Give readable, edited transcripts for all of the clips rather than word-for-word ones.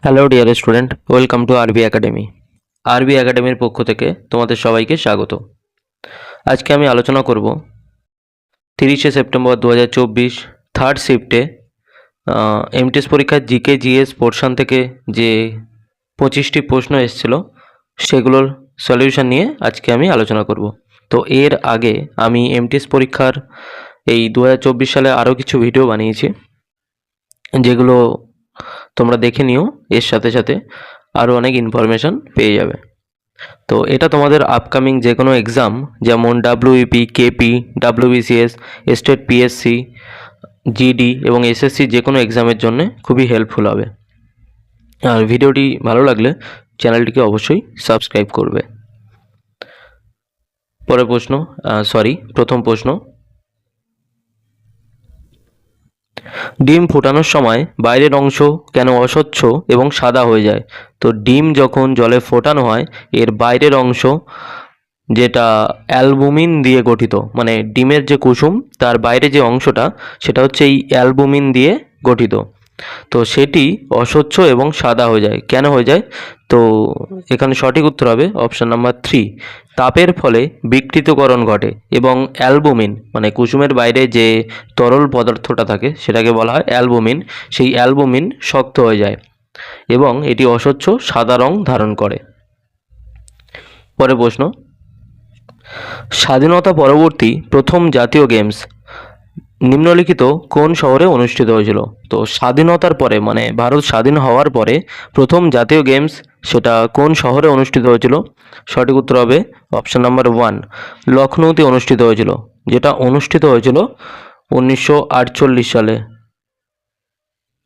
Hello dear student, welcome to আরবি academy. আরবি একাডেমির পক্ষ থেকে তোমাদের সবাইকে স্বাগত। আজকে আমি আলোচনা করব 30শে সেপ্টেম্বর 2024 থার্ড শিফটে এমটিএস পরীক্ষার জিকে জিএস পোর্শন থেকে যে 25টি প্রশ্ন এসেছিল সেগুলোর সলিউশন নিয়ে আজকে আমি আলোচনা করব। তো এর আগে আমি এমটিএস পরীক্ষার এই 2024 সালে আরও কিছু ভিডিও বানিয়েছি, যেগুলো তোমরা দেখে নিও। এর সাথে সাথে আরও অনেক ইনফরমেশান পেয়ে যাবে। তো এটা তোমাদের আপকামিং যে কোনো এক্সাম, যেমন ডাব্লিউইপি, KP, WBCS, state PSC, GD এবং এসএসসি যে কোনো এক্সামের জন্য খুবই হেল্পফুল হবে। আর ভিডিওটি ভালো লাগলে চ্যানেলটিকে অবশ্যই সাবস্ক্রাইব করবে। প্রথম প্রশ্ন, ডিম ফোটানোর সময় বাইরের অংশ কেন অস্বচ্ছ এবং সাদা হয়ে যায়? তো ডিম যখন জলে ফোটানো হয়, এর বাইরের অংশ যেটা অ্যালবুমিন দিয়ে গঠিত, মানে ডিমের যে কুসুম তার বাইরে যে অংশটা সেটা হচ্ছে এই অ্যালবুমিন দিয়ে গঠিত। তো সেটি অস্বচ্ছ এবং সাদা হয়ে যায়। কেন হয়ে যায়? তো এখানে সঠিক উত্তর হবে অপশান নাম্বার 3। তাপের ফলে বিকৃতকরণ ঘটে এবং অ্যালবুমিন মানে কুসুমের বাইরে যে তরল পদার্থটা থাকে সেটাকে বলা হয় অ্যালবুমিন। সেই অ্যালবুমিন শক্ত হয়ে যায় এবং এটি অস্বচ্ছ সাদা রং ধারণ করে। পরের প্রশ্ন, স্বাধীনতা পরবর্তী প্রথম জাতীয় গেমস নিম্নলিখিত কোন শহরে অনুষ্ঠিত হয়েছিল? তো স্বাধীনতার পরে মানে ভারত স্বাধীন হওয়ার পরে প্রথম জাতীয় গেমস সেটা কোন শহরে অনুষ্ঠিত হয়েছিল? সঠিক উত্তর হবে অপশান নাম্বার 1, লখনৌতে অনুষ্ঠিত হয়েছিল, যেটা অনুষ্ঠিত হয়েছিল 1948 সালে।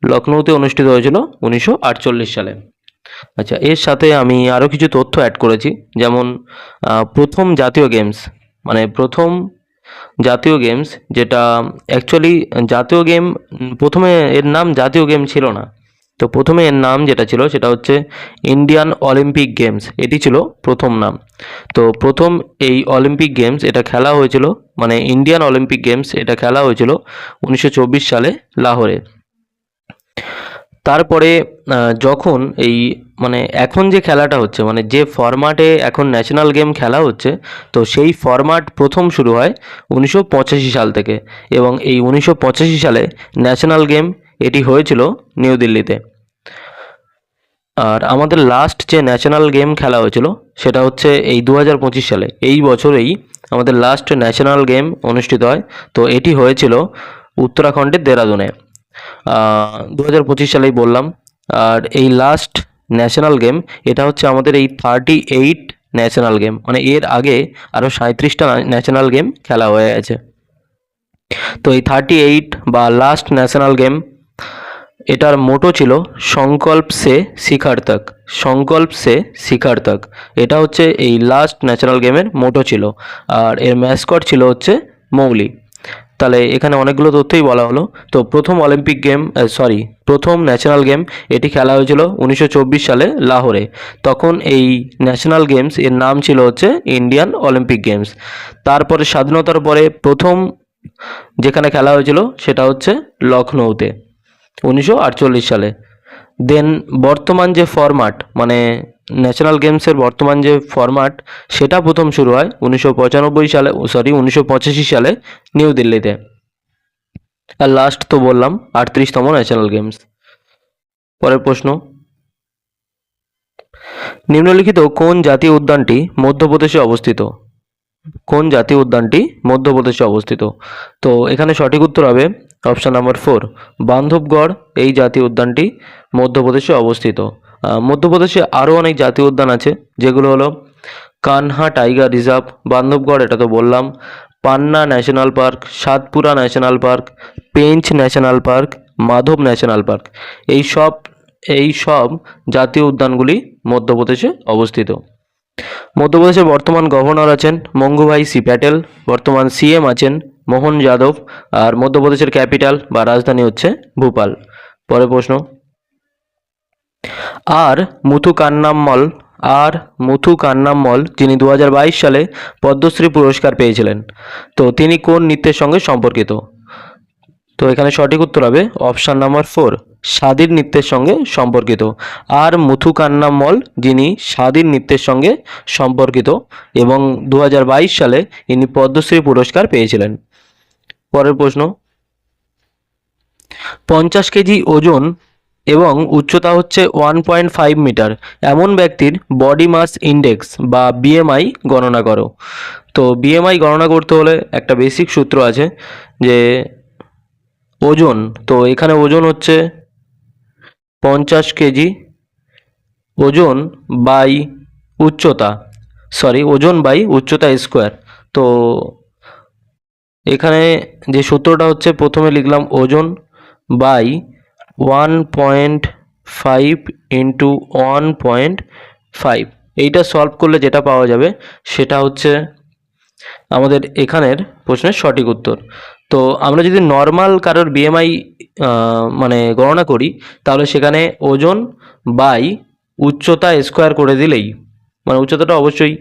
লখনৌতে অনুষ্ঠিত হয়েছিল 1948 সালে। আচ্ছা, এর সাথে আমি আরও কিছু তথ্য অ্যাড করেছি, যেমন প্রথম জাতীয় গেমস মানে প্রথম জাতীয় গেমস যেটা অ্যাকচুয়ালি জাতীয় গেম, প্রথমে এর নাম জাতীয় গেম ছিল না। তো প্রথমে এর নাম যেটা ছিল সেটা হচ্ছে ইন্ডিয়ান অলিম্পিক গেমস, এটি ছিল প্রথম নাম। তো প্রথম এই অলিম্পিক গেমস এটা খেলা হয়েছিল, মানে ইন্ডিয়ান অলিম্পিক গেমস এটা খেলা হয়েছিল 1924 সালে লাহোরে। তারপরে যখন এই মানে এখন যে খেলাটা হচ্ছে, মানে যে ফরম্যাটে এখন ন্যাশনাল গেম খেলা হচ্ছে, তো সেই ফরম্যাট প্রথম শুরু হয় 1985 সাল থেকে এবং এই 1985 সালে ন্যাশনাল গেম এটি হয়েছিল নিউ দিল্লিতে। আর আমাদের লাস্ট যে ন্যাশনাল গেম খেলা হয়েছিল সেটা হচ্ছে এই 2025 সালে, এই বছরেই আমাদের লাস্ট ন্যাশনাল গেম অনুষ্ঠিত হয়। তো এটি হয়েছিল উত্তরাখণ্ডের দেরাদুনে 2025 সালেই বললাম। আর এই লাস্ট ন্যাশনাল গেম এটা হচ্ছে আমাদের এই 38 ন্যাশনাল গেম, মানে এর আগে আরও 37টা ন্যাশনাল গেম খেলা হয়ে গেছে। তো এই 38 বা লাস্ট ন্যাশনাল গেম এটার মোটো ছিল সংকল্প সে শিখার তক, সংকল্প সে শিখার তক। এটা হচ্ছে এই লাস্ট ন্যাশনাল গেমের মোটো ছিল। আর এর ম্যাসকট ছিল হচ্ছে মৌলি। তাহলে এখানে অনেকগুলো তথ্যই বলা হলো। তো প্রথম অলিম্পিক গেম প্রথম ন্যাশনাল গেম এটি খেলা হয়েছিল 1924 সালে লাহোরে। তখন এই ন্যাশনাল গেমস এর নাম ছিল হচ্ছে ইন্ডিয়ান অলিম্পিক গেমস। তারপরে স্বাধীনতার পরে প্রথম যেখানে খেলা হয়েছিল সেটা হচ্ছে লখনৌতে 1948 সালে। দেন বর্তমান যে ফরম্যাট মানে ন্যাশনাল গেমসের বর্তমান যে ফরম্যাট সেটা প্রথম শুরু হয় 1985 সালে নিউ দিল্লিতে। আর লাস্ট তো বললাম 38তম ন্যাশনাল গেমস। পরের প্রশ্ন, নিম্নলিখিত কোন জাতীয় উদ্যানটি মধ্যপ্রদেশে অবস্থিত? কোন জাতীয় উদ্যানটি মধ্যপ্রদেশে অবস্থিত? তো এখানে সঠিক উত্তর হবে অপশান নাম্বার 4, বান্ধবগড় এই জাতীয় উদ্যানটি মধ্যপ্রদেশে অবস্থিত। মধ্যপ্রদেশে আরও অনেক জাতীয় উদ্যান আছে, যেগুলো হলো কানহা টাইগার রিজার্ভ, বান্ধবগড় এটা তো বললাম, Panna National Park, Satpura National Park, Pench National Park, Madhav National Park. এই সব জাতীয় উদ্যানগুলি মধ্যপ্রদেশে অবস্থিত। মধ্যপ্রদেশের বর্তমান গভর্নর আছেন মঙ্গুভাই সি প্যাটেল, বর্তমান সিএম আছেন মোহন যাদব, আর মধ্যপ্রদেশের ক্যাপিটাল বা রাজধানী হচ্ছে ভোপাল। পরের প্রশ্ন, আর মুথু কান্নাম্মল যিনি 2022 সালে পদ্মশ্রী পুরস্কার পেয়েছিলেন, তো তিনি কোন নৃত্যের সঙ্গে সম্পর্কিত? তো এখানে সঠিক উত্তর হবে অপশান নাম্বার 4, স্বাধীন নৃত্যের সঙ্গে সম্পর্কিত। আর মুথুকান্নামল, যিনি স্বাধীন নৃত্যের সঙ্গে সম্পর্কিত, এবং 2022 সালে ইনি পদ্মশ্রী পুরস্কার পেয়েছিলেন। পরের প্রশ্ন, 50 কেজি ওজন এবং উচ্চতা হচ্ছে 1.5 মিটার এমন ব্যক্তির বডি মাস ইন্ডেক্স বা বিএমআই গণনা করো। তো বিএমআই গণনা করতে হলে একটা বেসিক সূত্র আছে, যে ওজন, তো এখানে ওজন হচ্ছে 50 কেজি ওজন বাই উচ্চতা, ওজন বাই উচ্চতা স্কোয়ার। তো এখানে যে সূত্রটা হচ্ছে, প্রথমে লিখলাম ওজন বাই 1.5 ইন্টু 1.5, এইটা সলভ করলে যেটা পাওয়া যাবে সেটা হচ্ছে আমাদের এখানের প্রশ্নের সঠিক উত্তর। তো আমরা যদি নর্মাল কারোর বিএমআই মানে গণনা করি, তাহলে সেখানে ওজন বাই উচ্চতা স্কোয়ার করে দিলেই, মানে উচ্চতাটা অবশ্যই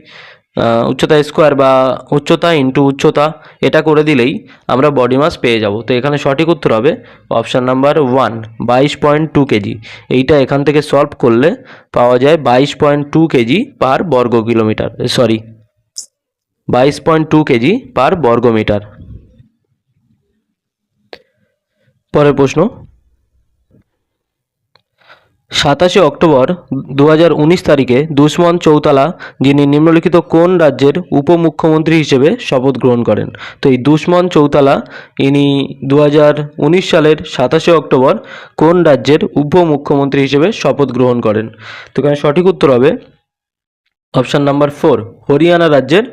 উচ্চতা স্কোয়ার বা উচ্চতা ইন্টু উচ্চতা, এটা করে দিলেই আমরা বডি মাস পেয়ে যাব। তো এখানে সঠিক উত্তর হবে অপশান নাম্বার 1, 22.2 কেজি। এইটা এখান থেকে সলভ করলে পাওয়া যায় 22.2 কেজি পার বর্গ কিলোমিটার, 22.2 কেজি পার বর্গ মিটার। পরের প্রশ্ন, 27 অক্টোবর 2019 তারিখে দুষ্মন্ত চৌতালা, যিনি নিম্নলিখিত কোন রাজ্যের উপমুখ্যমন্ত্রী হিসেবে শপথ গ্রহণ করেন? তো এই দুষ্মন্ত চৌতালা ইনি 2019 সালের 27 অক্টোবর কোন রাজ্যের উপমুখ্যমন্ত্রী হিসেবে শপথ গ্রহণ করেন? তো এখানে সঠিক উত্তর হবে অপশান নাম্বার 4, হরিয়ানা রাজ্যের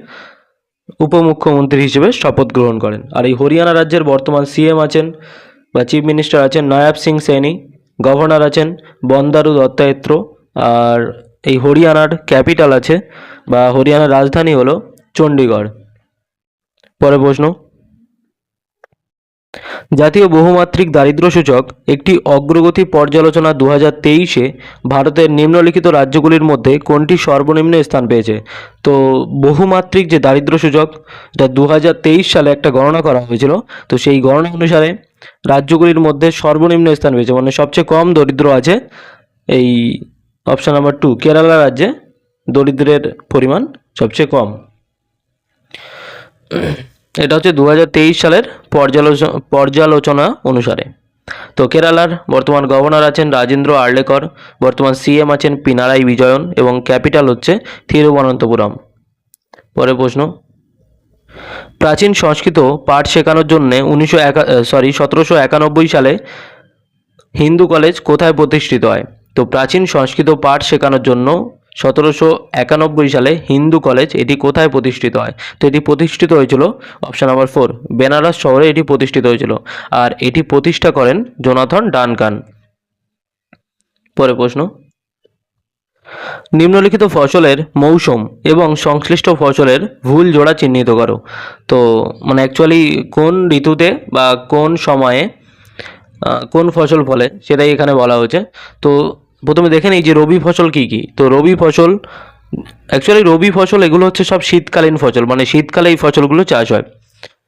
উপমুখ্যমন্ত্রী হিসেবে শপথ গ্রহণ করেন। আর এই হরিয়ানা রাজ্যের বর্তমান সিএম আছেন বা চিফ মিনিস্টার আছেন নয়াব সিং সৈনি, গভর্নর আছেন বন্দারু দত্তাত্র, আর এই হরিয়ানার ক্যাপিটাল আছে বা হরিয়ানার রাজধানী হলো চণ্ডীগড়। পরের প্রশ্ন, জাতীয় বহুমাত্রিক দারিদ্র্য সূচক একটি অগ্রগতি পর্যালোচনা 2023-এ ভারতের নিম্নলিখিত রাজ্যগুলির মধ্যে কোনটি সর্বনিম্ন স্থান পেয়েছে? তো বহুমাত্রিক যে দারিদ্র্য সূচক, এটা 2023 সালে একটা গণনা করা হয়েছিল। তো সেই গণনা অনুসারে রাজ্যগুলির মধ্যে সর্বনিম্ন স্থান পেয়েছে, মানে সবচেয়ে কম দরিদ্র আছে এই অপশান নাম্বার 2, কেরালা রাজ্যে দরিদ্রের পরিমাণ সবচেয়ে কম। এটা হচ্ছে 2023 সালের পর্যালোচনা অনুসারে। তো কেরালার বর্তমান গভর্নর আছেন রাজেন্দ্র আর্লেকর, বর্তমান সিএম আছেন পিনারাই বিজয়ন, এবং ক্যাপিটাল হচ্ছে থিরুবনন্তপুরম। পরের প্রশ্ন, প্রাচীন সংস্কৃত পাঠ শেখানোর জন্য 1791 সালে হিন্দু কলেজ কোথায় প্রতিষ্ঠিত হয়? তো প্রাচীন সংস্কৃত পাঠ শেখানোর জন্য 1791 সালে হিন্দু কলেজ এটি কোথায় প্রতিষ্ঠিত হয়? তো এটি প্রতিষ্ঠিত হয়েছিল অপশান নাম্বার 4, বেনারস শহরে এটি প্রতিষ্ঠিত হয়েছিল, আর এটি প্রতিষ্ঠা করেন জোনাথন ডানকান। পরের প্রশ্ন, নিম্নলিখিত ফসলের মৌসুম এবং সংশ্লিষ্ট ফসলের ভুল জোড়া চিহ্নিত করো। তো মানে অ্যাকচুয়ালি কোন ঋতুতে বা কোন সময়ে কোন ফসল ফলে সেটাই এখানে বলা হয়েছে। তো প্রথমে দেখে নিই যে রবি ফসল কী কী। তো রবি ফসল, অ্যাকচুয়ালি রবি ফসল এগুলো হচ্ছে সব শীতকালীন ফসল, মানে শীতকালে এই ফসলগুলো চাষ হয়।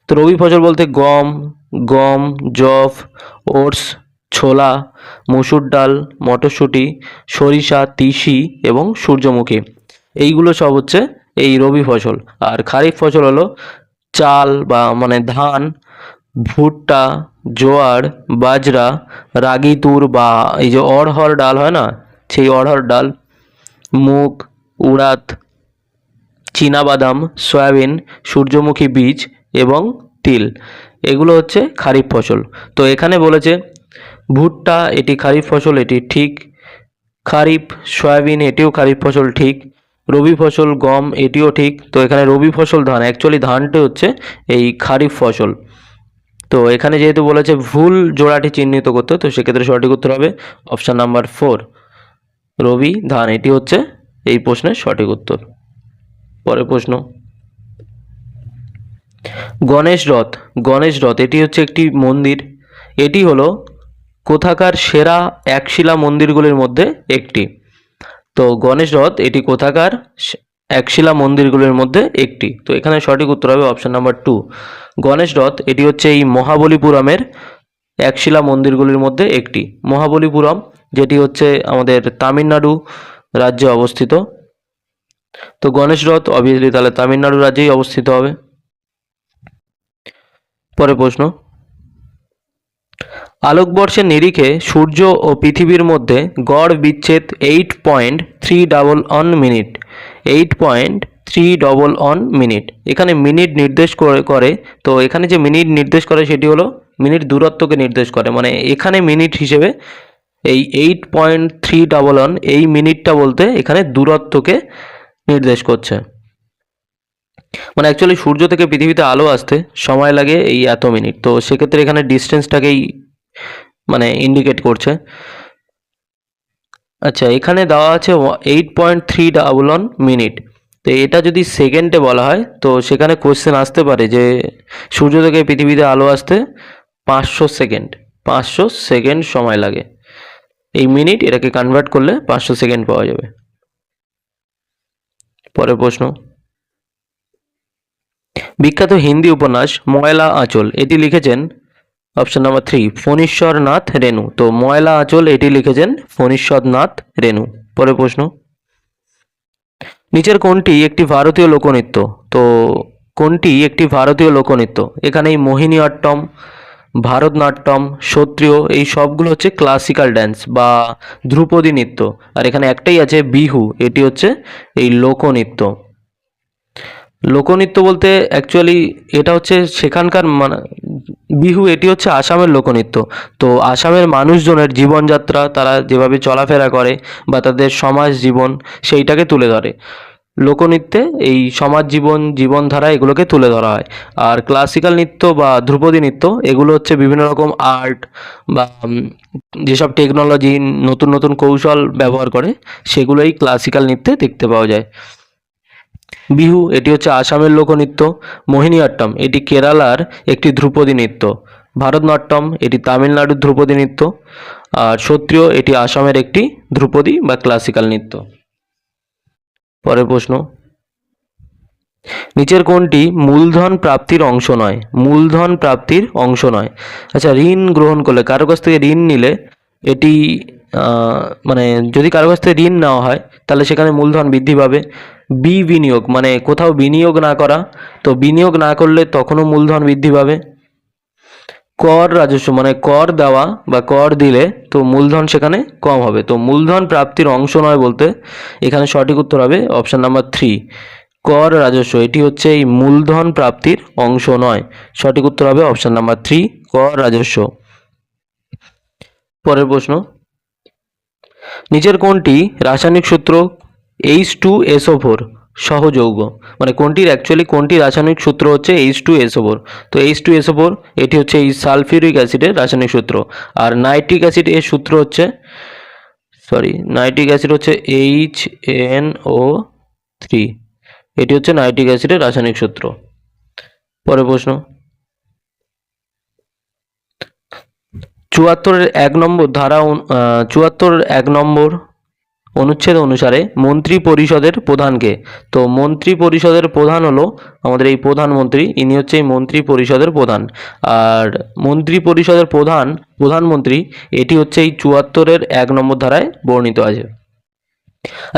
তো রবি ফসল বলতে গম, যব, ওটস, ছোলা, মসুর ডাল, মটরশুঁটি, সরিষা, তিসি এবং সূর্যমুখী, এইগুলো সব হচ্ছে এই রবি ফসল। আর খারিফ ফসল হলো চাল বা মানে ধান, ভুট্টা, জোয়ার, বাজরা, রাগি তুর বা এই যে অড়হর ডাল হয় না, সেই অড়হর ডাল, মুগ, উড়াদ, চীনাবাদাম, সয়াবিন, সূর্যমুখী বীজ এবং তিল, এগুলো হচ্ছে খারিফ ফসল। তো এখানে বলেছে ভুট্টা এটি খারিফ ফসল, এটি ঠিক। খারিফ সয়াবিন এটিও খারিফ ফসল, ঠিক। রবি ফসল গম এটিও ঠিক। তো এখানে রবি ফসল ধান, অ্যাকচুয়ালি ধানটি হচ্ছে এই খারিফ ফসল। তো এখানে যেহেতু বলেছে ভুল জোড়াটি চিহ্নিত করতে, তো সেক্ষেত্রে সঠিক উত্তর হবে অপশান নাম্বার 4, রবি ধান, এটি হচ্ছে এই প্রশ্নের সঠিক উত্তর। পরের প্রশ্ন, গণেশ রথ এটি হচ্ছে একটি মন্দির, এটি হলো কোথাকার সেরা একশিলা মন্দিরগুলির মধ্যে একটি। তো গণেশ রথ এটি কোথাকার একশিলা মন্দিরগুলির মধ্যে একটি। তো এখানে সঠিক উত্তর হবে অপশান নাম্বার 2, গণেশ রথ এটি হচ্ছে এই মহাবলীপুরমের একশিলা মন্দিরগুলির মধ্যে একটি। মহাবলীপুরম, যেটি হচ্ছে আমাদের তামিলনাড়ু রাজ্যে অবস্থিত। তো গণেশ রথ অবভিয়াসলি তাহলে তামিলনাড়ু রাজ্যেই অবস্থিত হবে। পরের প্রশ্ন, আলোকবর্ষের নিরিখে সূর্য ও পৃথিবীর মধ্যে গড় বিচ্ছেদ 8.311 মিনিট। 8.311 মিনিট। এখানে মিনিট নির্দেশ করে, তো এখানে যে মিনিট নির্দেশ করে সেটি হলো মিনিট দূরত্বকে নির্দেশ করে, মানে এখানে মিনিট হিসেবে এই 8.311 এই মিনিটটা বলতে এখানে দূরত্বকে নির্দেশ করছে। মানে অ্যাকচুয়ালি সূর্য থেকে পৃথিবীতে আলো আসতে সময় লাগে এই এত মিনিট, তো সেক্ষেত্রে এখানে ডিস্টেন্সটাকেই মানে ইন্ডিকেট করছে। আচ্ছা, এখানে দেওয়া আছে 8.311 মিনিট। তো এটা যদি সেকেন্ডে বলা হয় তো সেখানে কোশ্চেন আসতে পারে যে সূর্য থেকে পৃথিবীতে আলো আসতে 500 সেকেন্ড, 500 সেকেন্ড সময় লাগে। এই মিনিট এটাকে কনভার্ট করলে 500 সেকেন্ড পাওয়া যাবে। পরের প্রশ্ন, বিখ্যাত হিন্দি উপন্যাস ময়লা আঁচল এটি লিখেছেন অপশন নাম্বার 3 ফণীশ্বরনাথ রেণু। তো ময়লা আঁচল এটি লিখেছেন ফণীশ্বরনাথ রেণু। পরের প্রশ্ন, নিচের কোনটি একটি ভারতীয় লোকনৃত্য? তো কোনটি একটি ভারতীয় লোকনৃত্য? এখানে এই মোহিনী আট্টম, ভারতনাট্যম, সত্রিয় এই সবগুলো হচ্ছে ক্লাসিক্যাল ড্যান্স বা ধ্রুপদী নৃত্য। আর এখানে একটাই আছে বিহু, এটি হচ্ছে এই লোকনৃত্য। লোকনৃত্য বলতে অ্যাকচুয়ালি এটা হচ্ছে সেখানকার মানে বিহু, এটি হচ্ছে আসামের লোকনৃত্য। তো আসামের মানুষজনের জীবনযাত্রা, তারা যেভাবে চলাফেরা করে বা তাদের সমাজ জীবন সেইটাকে তুলে ধরে। লোকনৃত্যে এই সমাজ জীবন, জীবনধারা এগুলোকে তুলে ধরা হয়। আর ক্লাসিক্যাল নৃত্য বা ধ্রুপদী নৃত্য এগুলো হচ্ছে বিভিন্ন রকম আর্ট বা যেসব টেকনোলজি, নতুন নতুন কৌশল ব্যবহার করে সেগুলোই ক্লাসিক্যাল নৃত্যে দেখতে পাওয়া যায়। বিহু এটি হচ্ছে আসামের লোকনৃত্য। মোহিনীআট্টম এটি কেরালার একটি ধ্রুপদী নৃত্য। ভারতনাট্যম এটি তামিলনাড়ুর ধ্রুপদী নৃত্য। আর সত্রিয় এটি আসামের একটি ধ্রুপদী বা ক্লাসিক্যাল নৃত্য। পরের প্রশ্ন, নিচের কোনটি মূলধন প্রাপ্তির অংশ নয়? মূলধন প্রাপ্তির অংশ নয়। আচ্ছা, ঋণ গ্রহণ করলে, কারো কাছ থেকে ঋণ নিলে এটি মানে যদি কারো কাছ থেকে ঋণ নেওয়া হয় তাহলে সেখানে মূলধন বৃদ্ধি পাবে। বিনিয়োগ মানে কোথাও বিনিয়োগ না করা, তো বিনিয়োগ না করলে তখনও মূলধন বৃদ্ধি পাবে। কর রাজস্ব মানে কর দেওয়া বা কর দিলে তো মূলধন সেখানে কম হবে। তো মূলধন প্রাপ্তির অংশ নয় বলতে এখানে সঠিক উত্তর হবে অপশন নাম্বার 3 কর রাজস্ব। এটি হচ্ছে এই মূলধন প্রাপ্তির অংশ নয়। সঠিক উত্তর হবে অপশন নাম্বার 3 কর রাজস্ব। পরের প্রশ্ন, নিচের কোনটি রাসায়নিক সূত্র H2SO4 সহযৌগ? মানে কোনটি রাসায়নিক সূত্র হচ্ছে H2SO4? তো H2SO4 এটি হচ্ছে এই সালফিউরিক অ্যাসিডের রাসায়নিক সূত্র। আর নাইট্রিক অ্যাসিড এর সূত্র হচ্ছে নাইট্রিক অ্যাসিড হচ্ছে HNO3। এটি হচ্ছে নাইট্রিক অ্যাসিডের রাসায়নিক সূত্র। পরের প্রশ্ন, 74 অনুচ্ছেদ অনুসারে মন্ত্রী পরিষদের প্রধানকে? তো মন্ত্রী পরিষদের প্রধান হলো আমাদের এই প্রধানমন্ত্রী, ইনি হচ্ছে এই মন্ত্রী পরিষদের প্রধান। আর মন্ত্রী পরিষদের প্রধানমন্ত্রী এটি হচ্ছে এই 74 ধারায় বর্ণিত আছে।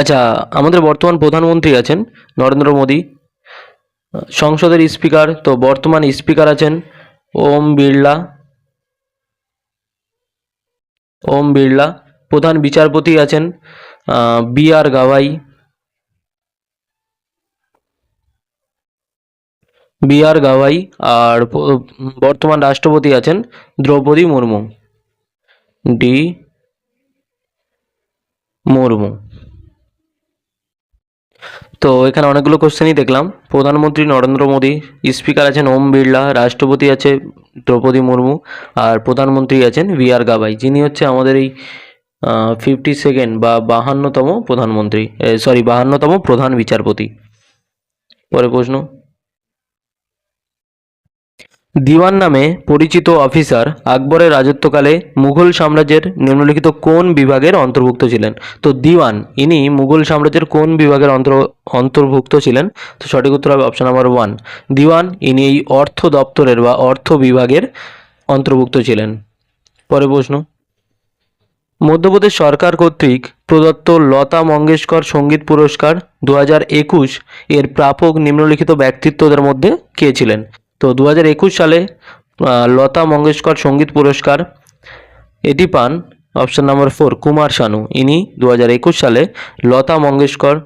আচ্ছা, আমাদের বর্তমান প্রধানমন্ত্রী আছেন নরেন্দ্র মোদী। সংসদের স্পিকার, তো বর্তমান স্পিকার আছেন ওম বিড়লা। প্রধান বিচারপতি আছেন BR গাভাই। আর বর্তমান রাষ্ট্রপতি আছেন দ্রৌপদী মুর্মু। তো এখানে অনেকগুলো কোশ্চেনই দেখলাম। প্রধানমন্ত্রী নরেন্দ্র মোদী, স্পিকার আছেন ওম বিড়লা, রাষ্ট্রপতি আছে দ্রৌপদী মুর্মু, আর প্রধানমন্ত্রী আছেন BR গাভাই, যিনি হচ্ছে আমাদের এই 52nd বা 52তম প্রধানমন্ত্রী, 52তম প্রধান বিচারপতি। পরের প্রশ্ন, দিওয়ান নামে পরিচিত অফিসার আকবরের রাজত্বকালে মুঘল সাম্রাজ্যের নিম্নলিখিত কোন বিভাগের অন্তর্ভুক্ত ছিলেন? তো দিওয়ান ইনি মুঘল সাম্রাজ্যের কোন বিভাগের অন্তর্ভুক্ত ছিলেন? তো সঠিক উত্তর হবে অপশন নাম্বার 1 দিওয়ান। ইনি এই অর্থ দপ্তরের বা অর্থ বিভাগের অন্তর্ভুক্ত ছিলেন। পরের প্রশ্ন, মধ্যপ্রদেশ সরকার কর্তৃক প্রদত্ত লতা মঙ্গেশকর সঙ্গীত পুরস্কার 2021 এর প্রাপক নিম্নলিখিত ব্যক্তিত্বদের মধ্যে কে ছিলেন? তো 2021 সালে লতা মঙ্গেশকর সঙ্গীত পুরস্কার এটি পান অপশন নাম্বার 4 কুমার শানু। ইনি 2021 সালে লতা মঙ্গেশকর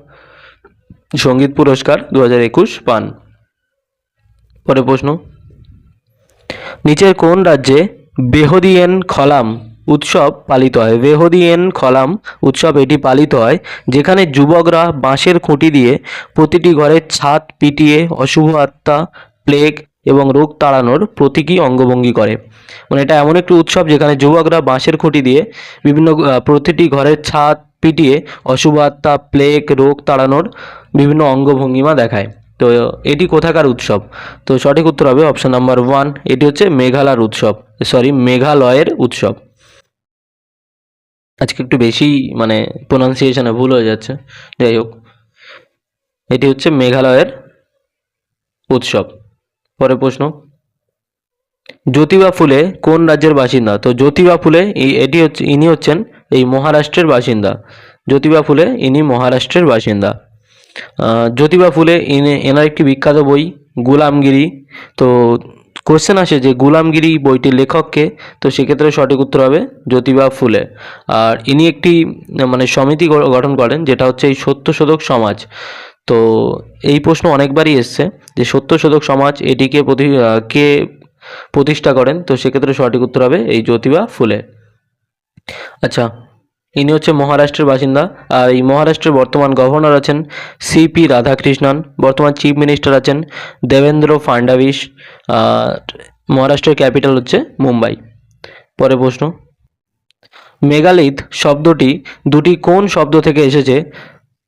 সঙ্গীত পুরস্কার 2021 পান। পরের প্রশ্ন, নিচের কোন রাজ্যে বেহদিয়েন খলাম উৎসব পালিত হয়? বেহদিয়েন খলাম উৎসব এটি পালিত হয় যেখানে যুবকরা বাঁশের খুঁটি দিয়ে প্রতিটি ঘরের ছাদ পিটিয়ে অশুভ আত্মা, প্লেগ এবং রোগ তাড়ানোর প্রতীকী অঙ্গভঙ্গি করে। মানে এটা এমন একটি উৎসব যেখানে যুবকরা বাঁশের খুঁটি দিয়ে বিভিন্ন প্রতিটি ঘরের ছাদ পিটিয়ে অশুভ আত্মা, প্লেগ, রোগ তাড়ানোর বিভিন্ন অঙ্গভঙ্গিমা দেখায়। তো এটি কোথাকার উৎসব? তো সঠিক উত্তর হবে অপশন নাম্বার 1, এটি হচ্ছে মেঘালয়ের উৎসব। আজকে একটু বেশি মানে প্রোনাউন্সিয়েশনে ভুল হয়ে যাচ্ছে, যাই হোক, এটি হচ্ছে মেঘালয়ের উৎসব। পরের প্রশ্ন, জ্যোতিবা ফুলে কোন রাজ্যের বাসিন্দা? তো জ্যোতিবা ফুলে ইনি হচ্ছেন এই মহারাষ্ট্রের বাসিন্দা। জ্যোতিবা ফুলে ইনি মহারাষ্ট্রের বাসিন্দা। জ্যোতিবা ফুলে এনার একটি বিখ্যাত বই গুলামগিরি। তো কোশ্চেন আসে যে গুলামগিরি বইটির লেখককে, তো সেক্ষেত্রে সঠিক উত্তর হবে জ্যোতিবা ফুলে। আর ইনি একটি মানে সমিতি গঠন করেন যেটা হচ্ছে এই সত্যশোধক সমাজ। তো এই প্রশ্ন অনেকবারই এসছে যে সত্যশোধক সমাজ এটিকে কে প্রতিষ্ঠা করেন? তো সেক্ষেত্রে সঠিক উত্তর হবে এই জ্যোতিবা ফুলে। আচ্ছা, ইনি হচ্ছে মহারাষ্ট্রের বাসিন্দা। আর এই মহারাষ্ট্রের বর্তমান গভর্নর আছেন সিপি রাধাকৃষ্ণন। বর্তমান চিফ মিনিস্টার আছেন দেবেন্দ্র ফাডনবিস। আর মহারাষ্ট্রের ক্যাপিটাল হচ্ছে মুম্বাই। পরের প্রশ্ন, মেগালিথ শব্দটি দুটি কোন শব্দ থেকে এসেছে?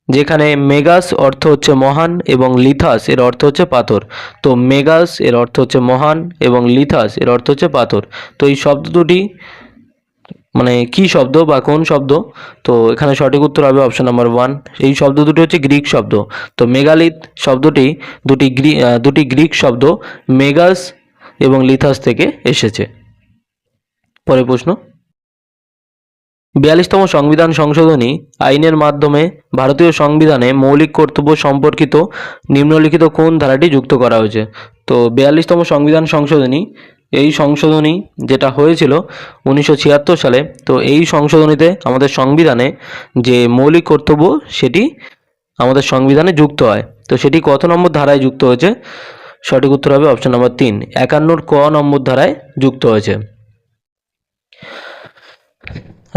যেখানে মেগাস অর্থ হচ্ছে মহান এবং লিথাস এর অর্থ হচ্ছে পাথর। তো মেগাস এর অর্থ হচ্ছে মহান এবং লিথাস এর অর্থ হচ্ছে পাথর। তো এই শব্দ দুটি মানে কি শব্দ বা কোন শব্দ? তো এখানে সঠিক উত্তর হবে অপশন নাম্বার 1, এই শব্দ দুটি হচ্ছে গ্রিক শব্দ। তো মেগালিথ শব্দটি দুটি গ্রিক শব্দ মেগাস এবং লিথাস থেকে এসেছে। পরের প্রশ্ন, 42তম সংবিধান সংশোধনী আইনের মাধ্যমে ভারতীয় সংবিধানে মৌলিক কর্তব্য সম্পর্কিত নিম্নলিখিত কোন ধারাটি যুক্ত করা হয়েছে? তো 42তম সংবিধান সংশোধনী, এই সংশোধনী যেটা হয়েছিল 1976 সালে, তো এই সংশোধনীতে আমাদের সংবিধানে যে মৌলিক কর্তব্য সেটি আমাদের সংবিধানে যুক্ত হয়। তো সেটি কত নম্বর ধারায় যুক্ত হয়েছে? সঠিক উত্তর হবে অপশন নাম্বার 3, 51 ক নম্বর ধারায় যুক্ত হয়েছে।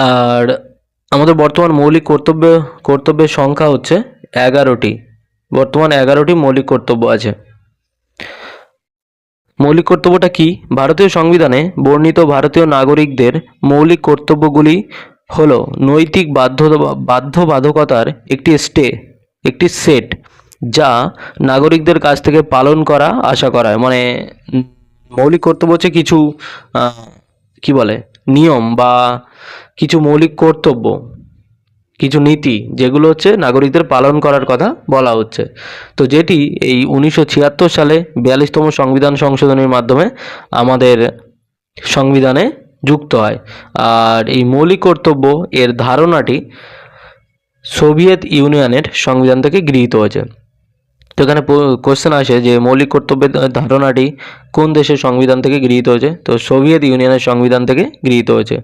আর আমাদের বর্তমান মৌলিক কর্তব্যের সংখ্যা হচ্ছে 11টি। বর্তমান 11টি মৌলিক কর্তব্য আছে। মৌলিক কর্তব্যটা কি? ভারতীয় সংবিধানে বর্ণিত ভারতীয় নাগরিকদের মৌলিক কর্তব্যগুলি হলো নৈতিক বাধ্যবাধকতার একটি সেট যা নাগরিকদের কাছ থেকে পালন করা আশা করা হয়। মানে মৌলিক কর্তব্য হচ্ছে কিছু কি বলে নিয়ম বা কিছু মৌলিক কর্তব্য, কিছু নীতি যেগুলো হচ্ছে নাগরিকদের পালন করার কথা বলা হচ্ছে। তো যেটি এই 1976 সালে 42তম সংবিধান সংশোধনীর মাধ্যমে আমাদের সংবিধানে যুক্ত হয়। আর এই মৌলিক কর্তব্য এর ধারণাটি সোভিয়েত ইউনিয়নের সংবিধান থেকে গৃহীত হয়েছে। তো এখানে কোশ্চেন আসে যে মৌলিক কর্তব্যের ধারণাটি কোন দেশের সংবিধান থেকে গৃহীত হয়েছে? তো সোভিয়েত ইউনিয়নের সংবিধান থেকে গৃহীত হয়েছে।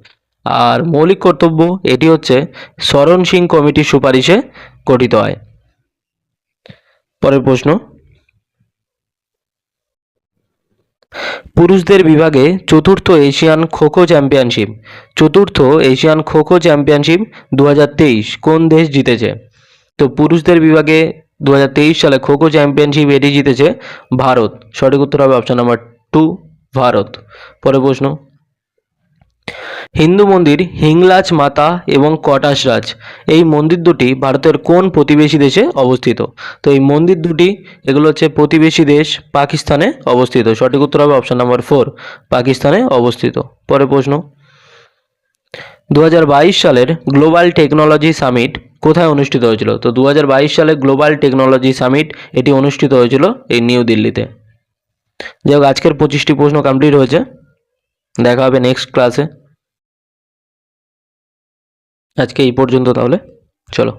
আর মৌলিক কর্তব্য এটি হচ্ছে শরণ সিং কমিটির সুপারিশে গঠিত হয়। পরের প্রশ্ন, পুরুষদের বিভাগে চতুর্থ এশিয়ান খোখো চ্যাম্পিয়নশিপ 2023 কোন দেশ জিতেছে? তো পুরুষদের বিভাগে 2023 সালে খোখো চ্যাম্পিয়নশিপ এটি জিতেছে ভারত। সঠিক উত্তর হবে অপশন নাম্বার 2, ভারত। পরের প্রশ্ন, হিন্দু মন্দির হিংলাজ মাতা এবং কটাস রাজ এই মন্দির দুটি ভারতের কোন প্রতিবেশী দেশে অবস্থিত? তো এই মন্দির দুটি এগুলো হচ্ছে প্রতিবেশী দেশ পাকিস্তানে অবস্থিত। সঠিক উত্তর হবে অপশন নাম্বার 4, পাকিস্তানে অবস্থিত। পরের প্রশ্ন, 2022 সালের গ্লোবাল টেকনোলজি সামিট কোথায় অনুষ্ঠিত হয়েছিল? তো 2022 সালে গ্লোবাল টেকনোলজি সামিট এটি অনুষ্ঠিত হয়েছিল এই নিউ দিল্লিতে। যাই হোক, আজকের 25টি প্রশ্ন কমপ্লিট হয়েছে। দেখা হবে নেক্সট ক্লাসে। আজকে এই পর্যন্ত তাহলে, চলো।